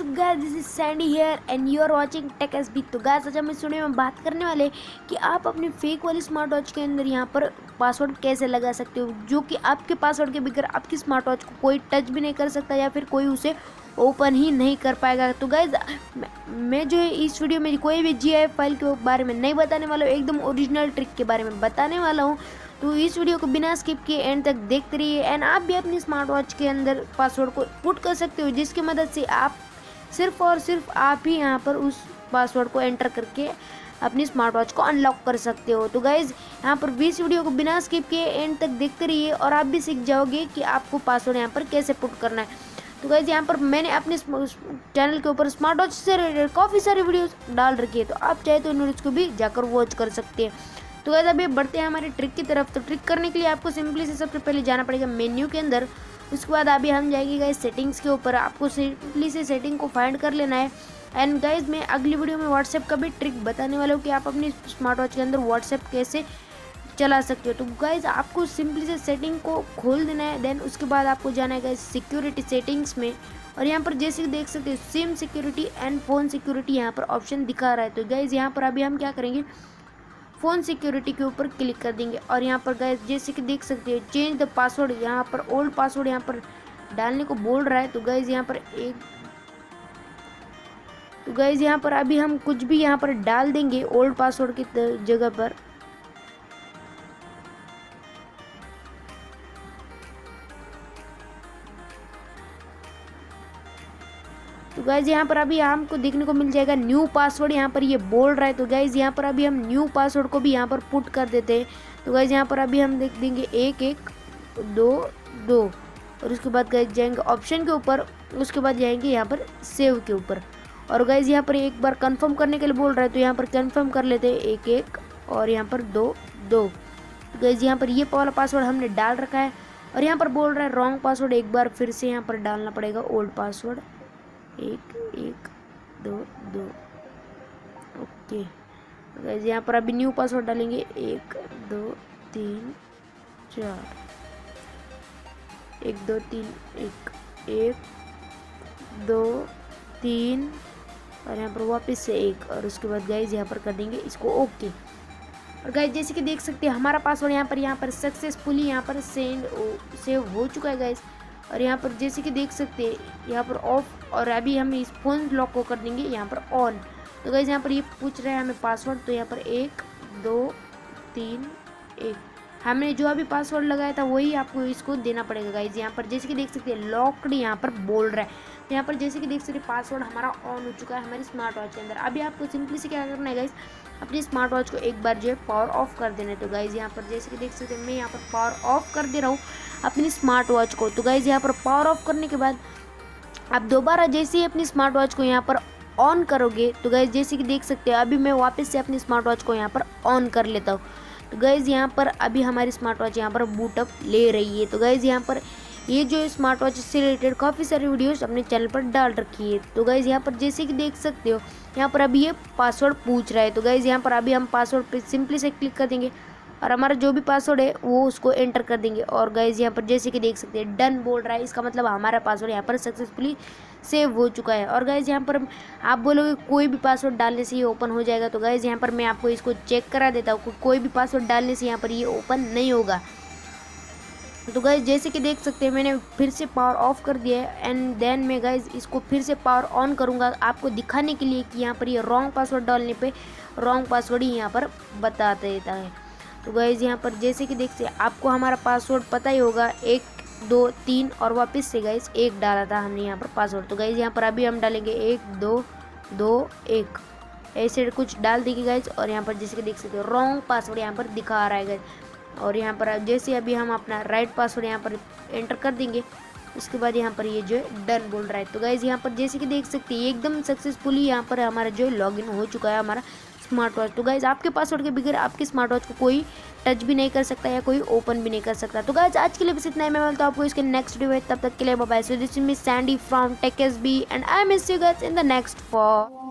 What's up guys, this is Sandy here and you are watching tech SB. तो guys आज हम इस video में बात करने वाले कि आप अपनी फेक वाली स्मार्ट वॉच के अंदर यहाँ पर पासवर्ड कैसे लगा सकते हो, जो कि आपके पासवर्ड के बगैर आपकी स्मार्ट वॉच को कोई टच भी नहीं कर सकता या फिर कोई उसे ओपन ही नहीं कर पाएगा। तो गाइज मैं जो है इस वीडियो में कोई भी GIF फाइल के बारे में नहीं बताने वाला हूँ, एकदम ओरिजिनल ट्रिक के बारे में बताने वाला हूँ। तो इस वीडियो को बिना स्किप किए एंड तक देखते रहिए एंड आप भी अपनी स्मार्ट वॉच के अंदर पासवर्ड को पुट कर सकते हो, जिसकी मदद से आप सिर्फ और सिर्फ आप ही यहाँ पर उस पासवर्ड को एंटर करके अपनी स्मार्ट वॉच को अनलॉक कर सकते हो। तो गाइज़ यहाँ पर भी इस वीडियो को बिना स्किप किए एंड तक देखते रहिए और आप भी सीख जाओगे कि आपको पासवर्ड यहाँ पर कैसे पुट करना है। तो गाइज़ यहाँ पर मैंने अपने चैनल के ऊपर स्मार्ट वॉच से रिलेटेड काफ़ी सारी वीडियोस डाल रखी है, तो आप चाहे तो इन वीडियोज़ को भी जाकर वॉच कर सकते हैं। तो गाइज़ अभी बढ़ते हैं हमारे ट्रिक की तरफ। तो ट्रिक करने के लिए आपको सिंपली से सबसे पहले जाना पड़ेगा मेन्यू के अंदर। उसके बाद अभी हम जाएंगे गाइज़ सेटिंग्स के ऊपर। आपको सिंपली से सेटिंग को फाइंड कर लेना है एंड गाइज़ मैं अगली वीडियो में व्हाट्सएप का भी ट्रिक बताने वाला हूँ कि आप अपनी स्मार्ट वॉच के अंदर व्हाट्सएप कैसे चला सकते हो। तो गाइज़ आपको सिंपली से सेटिंग को खोल देना है, देन उसके बाद आपको जाना है गाइज़ सिक्योरिटी सेटिंग्स में और यहाँ पर जैसे देख सकते हो SIM security and phone security यहाँ पर ऑप्शन दिखा रहा है। तो गाइज़ यहाँ पर अभी हम क्या करेंगे, फ़ोन सिक्योरिटी के ऊपर क्लिक कर देंगे और यहाँ पर गाइस जैसे कि देख सकते हैं चेंज द पासवर्ड, यहाँ पर ओल्ड पासवर्ड यहाँ पर डालने को बोल रहा है। तो गाइस यहाँ पर अभी हम कुछ भी यहाँ पर डाल देंगे ओल्ड पासवर्ड की जगह पर। तो गाइज यहाँ पर अभी हमको देखने को मिल जाएगा न्यू पासवर्ड, यहाँ पर ये बोल रहा है। तो गाइज यहाँ पर अभी हम न्यू पासवर्ड को भी यहाँ पर पुट कर देते हैं। तो गाइज यहाँ पर अभी हम देख देंगे 1122 और उसके बाद गाइज जाएंगे ऑप्शन के ऊपर, उसके बाद जाएंगे यहाँ पर सेव के ऊपर और गाइज यहाँ पर एक बार कंफर्म करने के लिए बोल रहा है। तो यहाँ पर कंफर्म कर लेते हैं 11 और यहाँ पर 22। तो गाइज यहाँ पर ये वाला पासवर्ड हमने डाल रखा है और यहाँ पर बोल रहा है रॉन्ग पासवर्ड, एक बार फिर से यहाँ पर डालना पड़ेगा ओल्ड पासवर्ड 1122। ओके गाइस यहाँ पर अभी न्यू पासवर्ड डालेंगे 1 2 3 4 1 2 3 1 1 2 3 और यहाँ पर वापस से 1 और उसके बाद गाइस यहाँ पर कर देंगे इसको ओके। और गाइस जैसे कि देख सकते हैं हमारा पासवर्ड यहाँ पर सक्सेसफुली यहाँ पर सेव हो चुका है गाइस। और यहाँ पर जैसे कि देख सकते हैं यहाँ पर ऑफ और अभी हम इस फोन लॉक को कर देंगे यहाँ पर ऑन। तो गाइस यहाँ पर ये पूछ रहा है हमें पासवर्ड, तो यहाँ पर 1 2 3 1 हमने जो अभी पासवर्ड लगाया था वही आपको इसको देना पड़ेगा गाइस। यहाँ पर जैसे कि देख सकते हैं लॉक्ड यहाँ पर बोल रहा है। तो यहाँ पर जैसे कि देख सकते हैं पासवर्ड हमारा ऑन हो चुका है हमारी स्मार्ट वॉच के अंदर। अभी आपको सिंपली से क्या करना है गाइस, अपनी स्मार्ट वॉच को एक बार जो है पावर ऑफ कर देना है। तो गाइस यहाँ पर जैसे कि देख सकते हैं मैं यहाँ पर पावर ऑफ कर दे रहा हूँ अपनी स्मार्ट वॉच को। तो गाइस यहाँ पर पावर ऑफ करने के बाद आप दोबारा जैसे ही अपनी स्मार्ट वॉच को यहाँ पर ऑन करोगे, तो गाइस जैसे कि देख सकते हैं अभी मैं वापस से अपनी स्मार्ट वॉच को यहाँ पर ऑन कर लेता हूँ। तो गाइस यहाँ पर अभी हमारी स्मार्ट वॉच यहाँ पर बूटअप ले रही है। तो गाइस यहाँ पर ये जो स्मार्ट वॉच से रिलेटेड काफ़ी सारी वीडियोस अपने चैनल पर डाल रखी है। तो गाइस यहाँ पर जैसे कि देख सकते हो यहाँ पर अभी ये पासवर्ड पूछ रहा है। तो गाइस यहाँ पर अभी हम पासवर्ड पे सिंपली से क्लिक कर देंगे और हमारा जो भी पासवर्ड है वो उसको एंटर कर देंगे और गाइस यहाँ पर जैसे कि देख सकते हैं डन बोल रहा है, इसका मतलब हमारा पासवर्ड यहाँ पर सक्सेसफुली सेव हो चुका है। और गाइस यहाँ पर आप बोलोगे कोई भी पासवर्ड डालने से ये ओपन हो जाएगा, तो गाइस यहाँ पर मैं आपको इसको चेक करा देता हूँ, कोई भी पासवर्ड डालने से यहाँ पर ये ओपन नहीं होगा। तो गाइस जैसे कि देख सकते हैं मैंने फिर से पावर ऑफ कर दिया है एंड देन मैं गाइस इसको फिर से पावर ऑन करूँगा आपको दिखाने के लिए कि यहाँ पर ये रॉन्ग पासवर्ड डालने पे रॉन्ग पासवर्ड ही यहाँ पर बता देता है। तो गाइस यहाँ पर जैसे कि देखते हैं आपको हमारा पासवर्ड पता ही होगा 1 2 3 और वापस से गाइस 1 डाला था हमने यहाँ पर पासवर्ड। तो गाइस यहाँ पर अभी हम डालेंगे 1 2 2 1 ऐसे कुछ डाल देंगे गाइस और यहाँ पर जैसे कि देख सकते हो रॉन्ग पासवर्ड यहाँ पर दिखा रहा है गाइस। और यहाँ पर जैसे अभी हम अपना राइट पासवर्ड यहाँ पर एंटर कर देंगे, उसके बाद यहाँ पर ये जो है डन बोल रहा है। तो गाइस यहाँ पर जैसे कि देख सकते हैं एकदम सक्सेसफुली यहाँ पर हमारा जो है लॉगिन हो चुका है हमारा स्मार्ट वॉच। तो गाइस आपके पासवर्ड के बगैर आपकी स्मार्ट वॉच को कोई टच भी नहीं कर सकता या कोई ओपन भी नहीं कर सकता। तो गाइस आज के लिए बस इतना ही, मैं मिलता हूं आपको इसके नेक्स्ट वीडियो में, तब तक के लिए bye bye. So this is me Sandy from tech SB and I miss you guys in the next for